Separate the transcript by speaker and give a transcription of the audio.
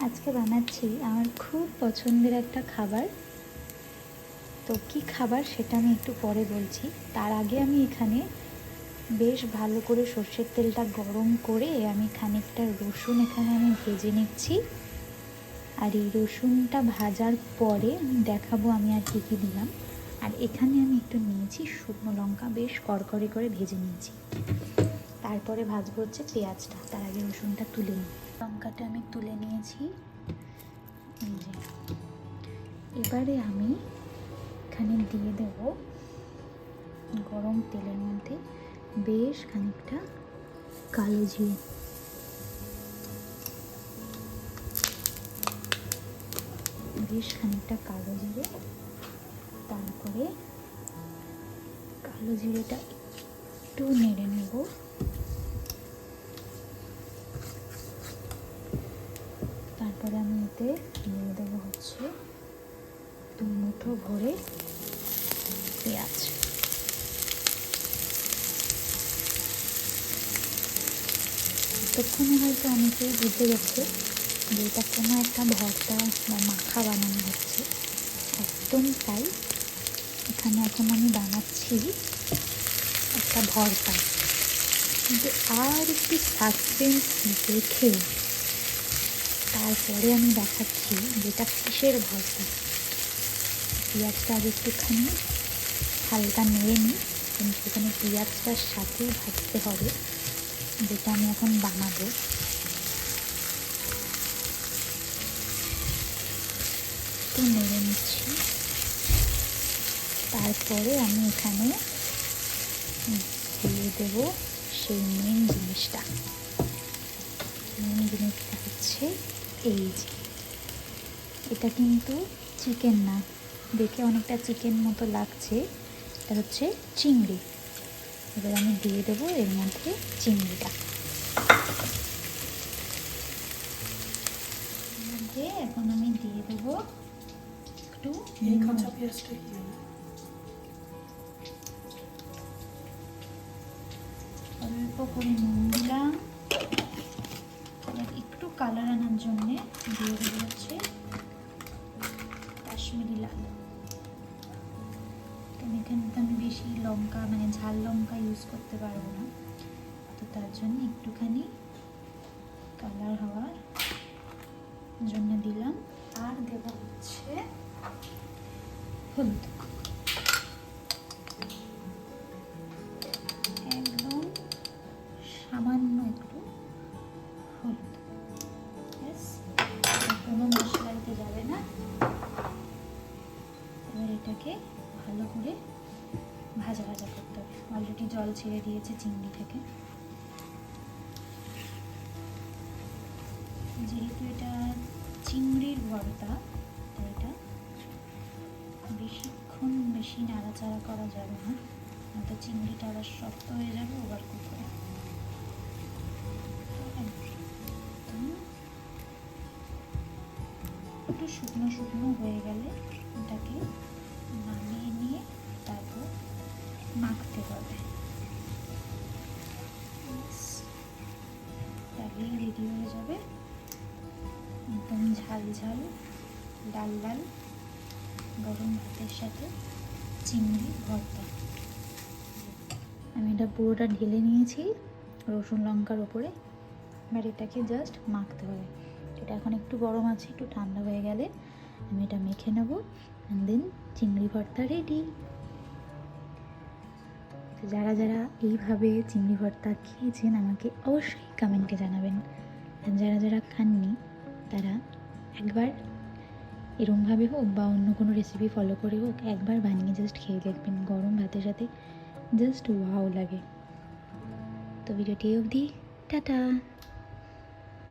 Speaker 1: আজকে বানাচ্ছি আমার খুব পছন্দের একটা খাবার। তো কী খাবার সেটা আমি একটু পরে বলছি। তার আগে আমি এখানে বেশ ভালো করে সর্ষের তেলটা গরম করে আমি খানিকটা রসুন এখানে আমি ভেজে নিচ্ছি। আর এই রসুনটা ভাজার পরে আমি দেখাবো আমি আর কী কী দিলাম। আর এখানে আমি একটু নিয়েছি শুকনো লঙ্কা, বেশ কড়কড়ে করে ভেজে নিয়েছি। তারপরে ভাজবো হচ্ছে পেঁয়াজটা। তার আগে রসুনটা তুলে নিই। লঙ্কাটা আমি তুলে নিয়েছি। এই যে এবারে আমি এখানে দিয়ে দেব গরম তেলের মধ্যে বেশ খানিকটা কালো জিরে। বেশ খানিকটা কালো জিরে। তারপরে কালো জিরেটা একটু নেড়ে নেব। তারপরে আমি এতে দিয়ে দেবো হচ্ছে 2 মুঠো ভরে পেঁয়াজ। এতক্ষণে হয়তো অনেকেই বুঝে গেছে যে এটা কোনো একটা ভর্তা বা মাখা বানানো হচ্ছে। একদম তাই। এখানে এখন আমি বানাচ্ছি একটা ভর্তা, কিন্তু আর একটু সাসপেন্স দেখে তারপরে আমি দেখাচ্ছি যেটা কিসের ভর্তা। পেঁয়াজটা আগে একটুখানি হালকা নেড়ে নিই, কিন্তু এখানে পেঁয়াজটার সাথেই ভাজতে হবে, যেটা আমি এখন বানাবো। একটু নেড়ে নিচ্ছি। তারপরে আমি এখানে দিয়ে দেব সেই মেন জিনিসটা হচ্ছে এই যে, এটা কিন্তু চিকেন না, দেখে অনেকটা চিকেন মতো লাগছে। এটা হচ্ছে চিংড়ি। এবার আমি দিয়ে দেবো এর মধ্যে চিংড়িটা। এর মধ্যে এখন আমি দিয়ে দেবো একটু অল্প করে নুন দিলাম। একটু কালার আনার জন্যে দিয়ে দেবো হচ্ছে কাশ্মীরি লাল। এখানে তো আমি বেশি লঙ্কা মানে ঝাল লঙ্কা ইউজ করতে পারবো না, তো তার জন্য একটুখানি কালার হওয়ার জন্য দিলাম। আর দেব হচ্ছে হলুদ, একদম সামান্য একটু হলুদ। ব্যাস, কোনো মশলা দিতে যাবে না। এবার এটাকে ভালো করে ভাজা ভাজা করতে হবে। অলরেডি জল ছেড়ে দিয়েছে চিংড়ি থেকে। যেহেতু এটা চিংড়ির ভর্তা, তাই এটা বেশিক্ষণ বেশি নাড়াচাড়া করা যাবে না, নয়তো চিংড়িটা আবার শক্ত হয়ে যাবে ওভার কুক হয়ে। একটু শুকনো শুকনো হয়ে গেলে এটাকে নামিয়ে নিয়ে তারপর মাখতে হবে। তাহলেই রেডি হয়ে যাবে একদম ঝাল ঝাল লাল লাল গরম ভাতের সাথে চিংড়ি ভর্তা। আমি এটা পুরোটা ঢেলে নিয়েছি রসুন লঙ্কার ওপরে। এবার এটাকে জাস্ট মাখতে হবে। এটা এখন একটু গরম আছে, একটু ঠান্ডা হয়ে গেলে আমি এটা মেখে নেবো। অ্যান্ড দেন চিংড়ি ভর্তা রেডি। তো যারা যারা এইভাবে চিংড়ি ভর্তা খেয়েছেন আমাকে অবশ্যই কমেন্টে জানাবেন। আর যারা যারা খাননি তারা একবার এরমভাবে হোক বা অন্য কোনো রেসিপি ফলো করে হোক একবার বানিয়ে জাস্ট খেয়ে দেখবেন। গরম ভাতের সাথে জাস্ট ওয়াও লাগে। তো ভিডিওটি অবধি, টাটা।